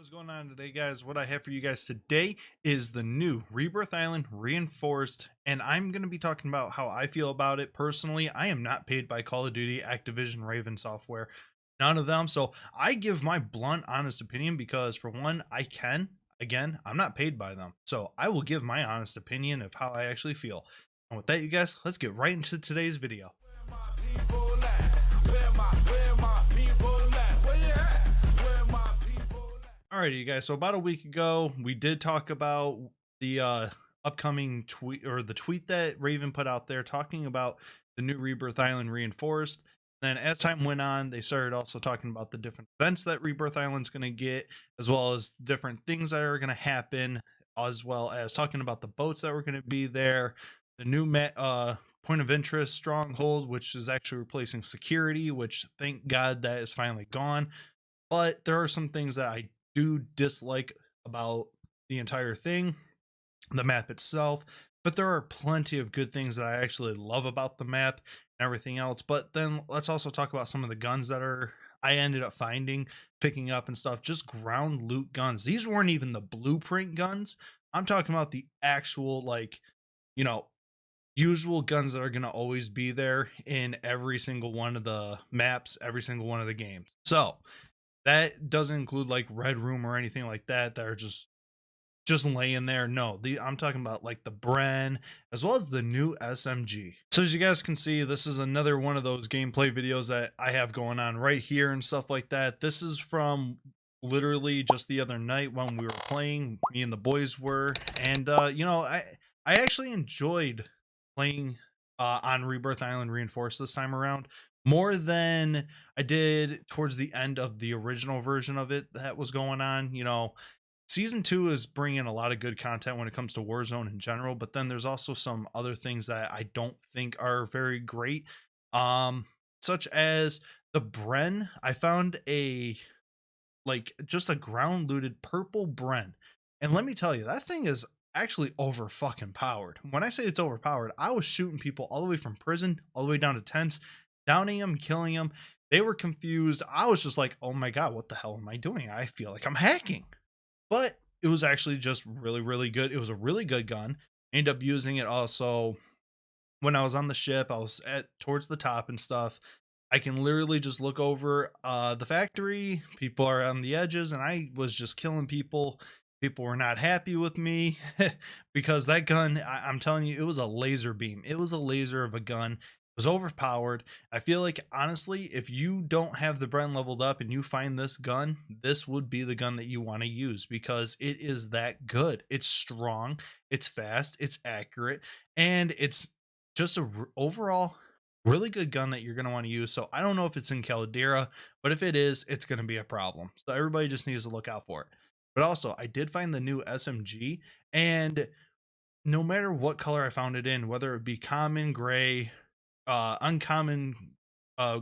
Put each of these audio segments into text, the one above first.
What's going on today, guys? What I have for you guys today is the new Rebirth Island Reinforced, and I'm going to be talking about how I feel about it personally. I am not paid by Call of Duty, Activision, Raven Software, none of them. So I give my blunt, honest opinion because, for one, I can. Again, I'm not paid by them. So I will give my honest opinion of how I actually feel. And with that, you guys, let's get right into today's video. Alrighty, you guys. So about a week ago, we did talk about the upcoming tweet, or the tweet that Raven put out there talking about the new Rebirth Island Reinforced. Then as time went on, they started also talking about the different events that Rebirth Island's going to get, as well as different things that are going to happen, as well as talking about the boats that were going to be there, the new point of interest Stronghold, which is actually replacing security, which thank God that is finally gone. But there are some things that I do dislike about the entire thing, the map itself, but there are plenty of good things that I actually love about the map and everything else. But then let's also talk about some of the guns that I ended up picking up and stuff, just ground loot guns. These weren't even the blueprint guns. I'm talking about the actual, like, you know, usual guns that are going to always be there in every single one of the maps, every single one of the games. So that doesn't include like Red Room or anything like that are just laying there. No, I'm talking about like the Bren, as well as the new SMG. So as you guys can see, this is another one of those gameplay videos that I have going on right here and stuff like that. This is from literally just the other night when we were playing, me and the boys were, and I actually enjoyed playing on Rebirth Island Reinforced this time around more than I did towards the end of the original version of it that was going on. Season 2 is bringing a lot of good content when it comes to Warzone in general, but then there's also some other things that I don't think are very great, such as the Bren. I found just a ground looted purple Bren, and let me tell you, that thing is actually over fucking powered. When I say it's overpowered, I was shooting people all the way from prison all the way down to tents, downing them, killing them. They were confused. I was just like, oh my god, what the hell am I doing? I feel like I'm hacking. But it was actually just really, really good. It was a really good gun. I ended up using it also when I was on the ship. I was towards the top and stuff. I can literally just look over the factory. People are on the edges, and I was just killing people. People were not happy with me because that gun, I'm telling you, it was a laser beam. It was a laser of a gun. It was overpowered. I feel like, honestly, if you don't have the Bren leveled up and you find this gun, this would be the gun that you want to use because it is that good. It's strong, it's fast, it's accurate, and it's just a overall really good gun that you're going to want to use. So I don't know if it's in Caldera, but if it is, it's going to be a problem. So everybody just needs to look out for it. But also, I did find the new SMG, and no matter what color I found it in, whether it be common gray, uncommon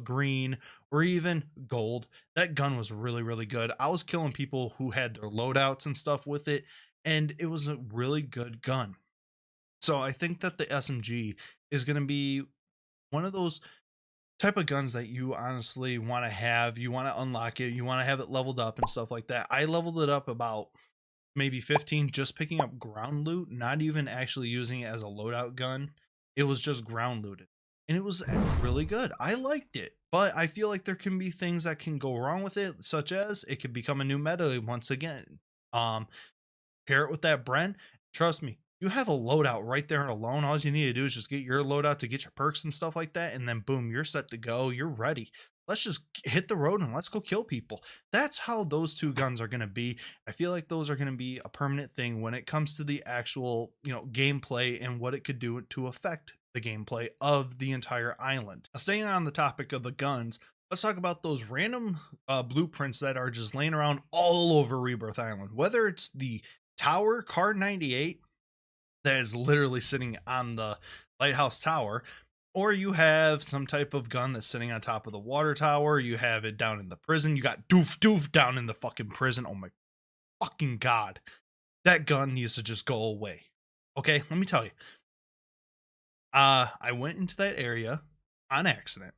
green, or even gold, that gun was really, really good. I was killing people who had their loadouts and stuff with it, and it was a really good gun. So I think that the SMG is going to be one of those type of guns that you honestly want to have. You want to unlock it, you want to have it leveled up and stuff like that. I leveled it up about maybe 15 just picking up ground loot, not even actually using it as a loadout gun. It was just ground looted, and it was really good. I liked it, but I feel like there can be things that can go wrong with it, such as it could become a new meta once again. Pair it with that Bren, trust me, you have a loadout right there alone. All you need to do is just get your loadout to get your perks and stuff like that, and then boom, you're set to go. You're ready. Let's just hit the road and let's go kill people. That's how those two guns are going to be. I feel like those are going to be a permanent thing when it comes to the actual, gameplay and what it could do to affect the gameplay of the entire island. Now, staying on the topic of the guns, let's talk about those random blueprints that are just laying around all over Rebirth Island. Whether it's the tower car 98 that is literally sitting on the lighthouse tower, or you have some type of gun that's sitting on top of the water tower. You have it down in the prison. You got doof down in the fucking prison. Oh my fucking god, that gun needs to just go away. Okay, let me tell you, I went into that area on accident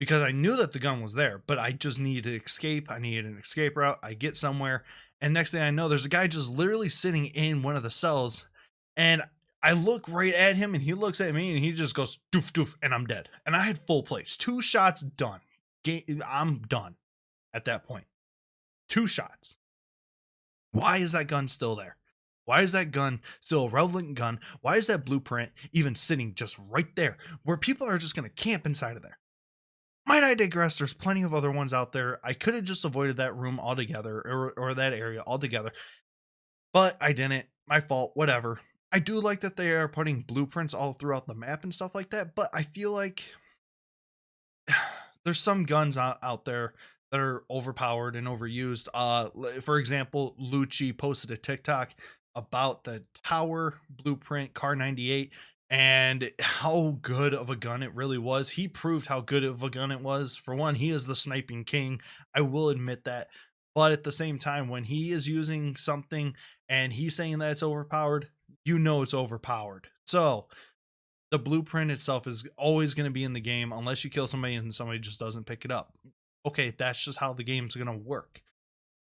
because I knew that the gun was there, but I just needed to escape. I needed an escape route. I get somewhere, and next thing I know, there's a guy just literally sitting in one of the cells, and I look right at him, and he looks at me, and he just goes doof doof, and I'm dead. And I had full plates, 2 shots done. I'm done at that point. 2 shots. Why is that gun still there? Why is that gun still a relevant gun? Why is that blueprint even sitting just right there where people are just going to camp inside of there? Might I digress? There's plenty of other ones out there. I could have just avoided that room altogether, or that area altogether, but I didn't. My fault, whatever. I do like that they are putting blueprints all throughout the map and stuff like that, but I feel like there's some guns out there that are overpowered and overused. For example, Lucci posted a TikTok about the Tower Blueprint Car 98 and how good of a gun it really was. He proved how good of a gun it was. For one, he is the sniping king. I will admit that. But at the same time, when he is using something and he's saying that it's overpowered, you know it's overpowered. So the blueprint itself is always going to be in the game unless you kill somebody and somebody just doesn't pick it up. Okay, that's just how the game's going to work.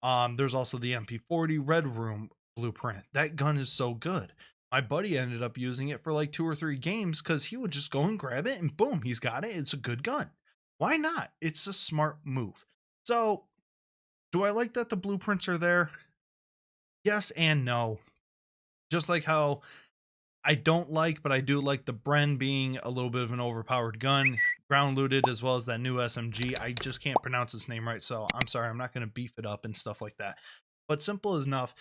There's also the MP40 Red Room blueprint. That gun is so good. My buddy ended up using it for like 2 or 3 games because he would just go and grab it and boom, he's got it. It's a good gun. Why not? It's a smart move. So, do I like that the blueprints are there? Yes and no. Just like how I don't like, but I do like the Bren being a little bit of an overpowered gun, ground looted, as well as that new SMG. I just can't pronounce its name right, so I'm sorry. I'm not going to beef it up and stuff like that. But simple as enough,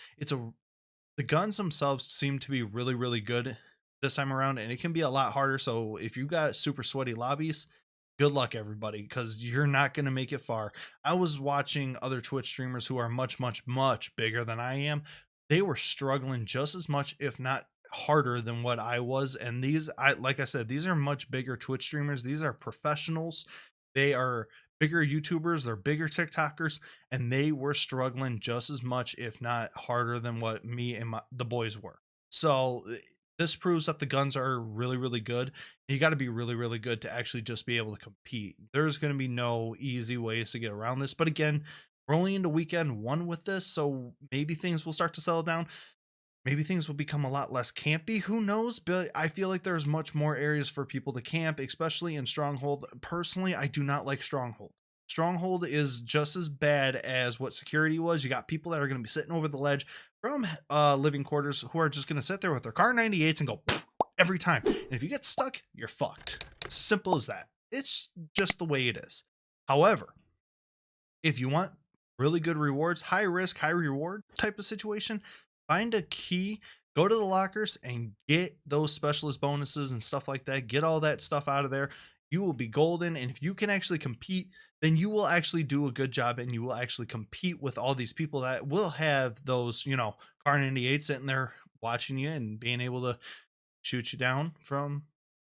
the guns themselves seem to be really, really good this time around, and it can be a lot harder. So if you got super sweaty lobbies, good luck, everybody, because you're not going to make it far. I was watching other Twitch streamers who are much, much, much bigger than I am. They were struggling just as much, if not harder than what I was. And like I said, these are much bigger Twitch streamers. These are professionals. They are bigger YouTubers. They're bigger TikTokers, and they were struggling just as much, if not harder than what me and the boys were. So this proves that the guns are really, really good. You got to be really, really good to actually just be able to compete. There's going to be no easy ways to get around this. But again, we're only into weekend 1 with this, so maybe things will start to settle down. Maybe things will become a lot less campy. Who knows? But I feel like there's much more areas for people to camp, especially in Stronghold. Personally, I do not like Stronghold. Stronghold is just as bad as what security was. You got people that are going to be sitting over the ledge from living quarters who are just going to sit there with their car 98s and go every time. And if you get stuck, you're fucked. Simple as that. It's just the way it is. However, if you want really good rewards, high risk, high reward type of situation, find a key, go to the lockers and get those specialist bonuses and stuff like that. Get all that stuff out of there. You will be golden. And if you can actually compete, then you will actually do a good job and you will actually compete with all these people that will have those, car 98 sitting there watching you and being able to shoot you down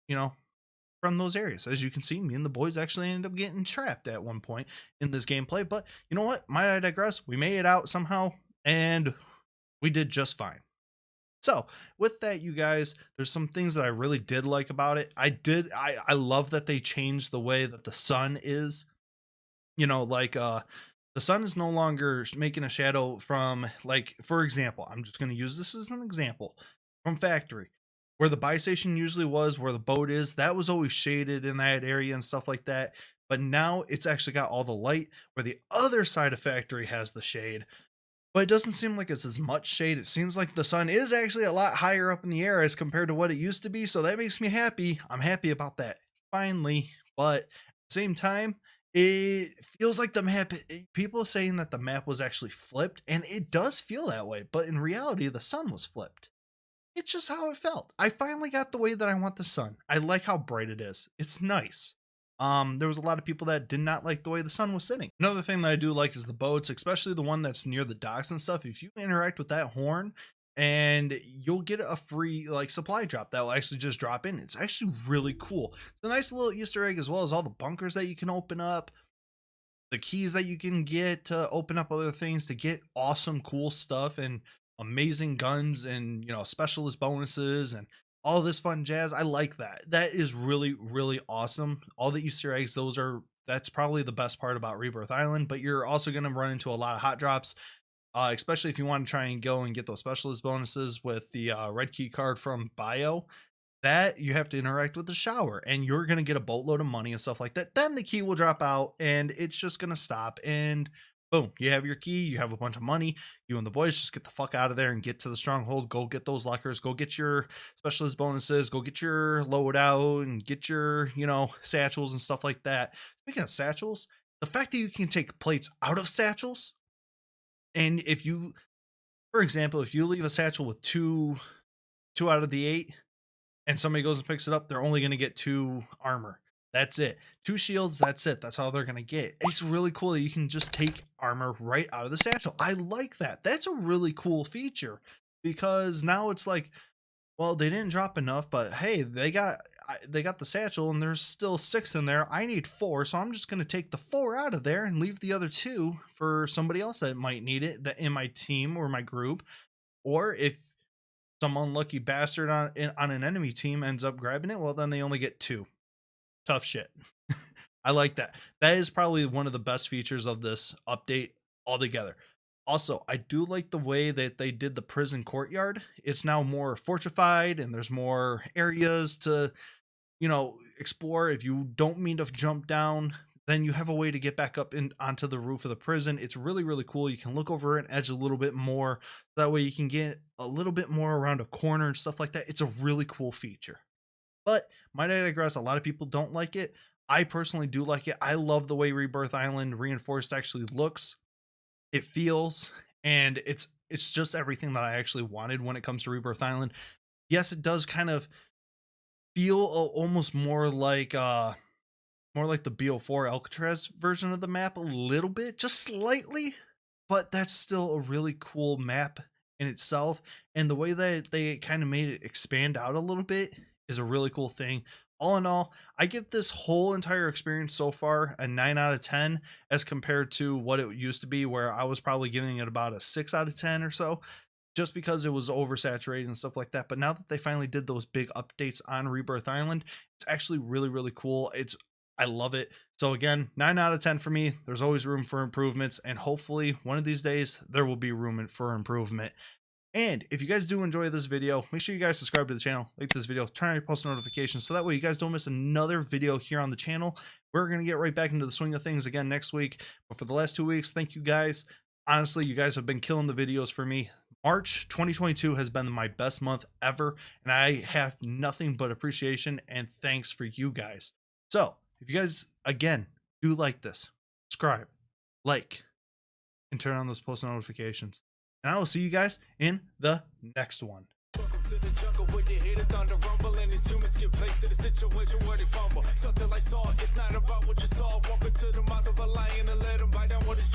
you know, from those areas. As you can see, me and the boys actually ended up getting trapped at one point in this gameplay. But you know what? Might I digress? We made it out somehow and we did just fine. So with that, you guys, there's some things that I really did like about it. I love that they changed the way that the sun is, the sun is no longer making a shadow from, like, for example, I'm just going to use this as an example from factory where the buy station usually was, where the boat is, that was always shaded in that area and stuff like that. But now it's actually got all the light, where the other side of factory has the shade. But it doesn't seem like it's as much shade. It seems like the sun is actually a lot higher up in the air as compared to what it used to be. So that makes me happy. I'm happy about that. Finally. But at the same time, it feels like the map, people saying that the map was actually flipped, and it does feel that way. But in reality, the sun was flipped. It's just how it felt. I finally got the way that I want the sun. I like how bright it is. It's nice. There was a lot of people that did not like the way the sun was sitting. Another thing that I do like is the boats, especially the one that's near the docks and stuff. If you interact with that horn, and you'll get a free supply drop that will actually just drop in. It's actually really cool. It's a nice little Easter egg, as well as all the bunkers that you can open up, the keys that you can get to open up other things to get awesome, cool stuff and amazing guns and, specialist bonuses and all this fun jazz. I like that. That is really, really awesome. All the Easter eggs, those are That's probably the best part about Rebirth Island, but you're also going to run into a lot of hot drops, especially if you want to try and go and get those specialist bonuses with the red key card from Bio. That you have to interact with the shower, and you're going to get a boatload of money and stuff like that. Then the key will drop out and it's just going to stop, and boom, you have your key, you have a bunch of money. You and the boys just get the fuck out of there and get to the stronghold. Go get those lockers, go get your specialist bonuses, go get your loadout and get your, satchels and stuff like that. Speaking of satchels, the fact that you can take plates out of satchels, and if you, for example, if you leave a satchel with two out of the 8 and somebody goes and picks it up, they're only going to get 2 armor. That's it. 2 shields, that's it. That's all they're going to get. It's really cool that you can just take armor right out of the satchel. I like that. That's a really cool feature, because now it's like, well, they didn't drop enough, but hey, they got the satchel and there's still 6 in there. I need 4, so I'm just going to take the 4 out of there and leave the other 2 for somebody else that might need it, that in my team or my group. Or if some unlucky bastard on an enemy team ends up grabbing it, well, then they only get 2. Tough shit. I like that. That is probably one of the best features of this update altogether. Also, I do like the way that they did the prison courtyard. It's now more fortified and there's more areas to, explore. If you don't mean to jump down, then you have a way to get back up onto the roof of the prison. It's really, really cool. You can look over an edge a little bit more. That way you can get a little bit more around a corner and stuff like that. It's a really cool feature. But might I digress, a lot of people don't like it. I personally do like it. I love the way Rebirth Island Reinforced actually looks, it feels, and it's just everything that I actually wanted when it comes to Rebirth Island. Yes, it does kind of feel almost more like the BO4 Alcatraz version of the map a little bit, just slightly, but that's still a really cool map in itself. And the way that they kind of made it expand out a little bit is a really cool thing. All in all, I give this whole entire experience so far a 9 out of 10 as compared to what it used to be, where I was probably giving it about a 6 out of 10 or so, just because it was oversaturated and stuff like that. But now that they finally did those big updates on Rebirth Island, it's actually really, really cool. I love it. So again, 9 out of 10 for me. There's always room for improvements, and hopefully one of these days there will be room for improvement. And if you guys do enjoy this video, make sure you guys subscribe to the channel, like this video, turn on your post notifications, so that way you guys don't miss another video here on the channel. We're going to get right back into the swing of things again next week. But for the last 2 weeks, thank you guys. Honestly, you guys have been killing the videos for me. March 2022 has been my best month ever, and I have nothing but appreciation and thanks for you guys. So if you guys, again, do like this, subscribe, like, and turn on those post notifications. And I will see you guys in the next one. Welcome to the jungle where you hear the thunder rumble, and these humans get placed in a situation where they fumble. Something like salt, it's not about what you saw. Walk into the mouth of a lion and let him bite down what is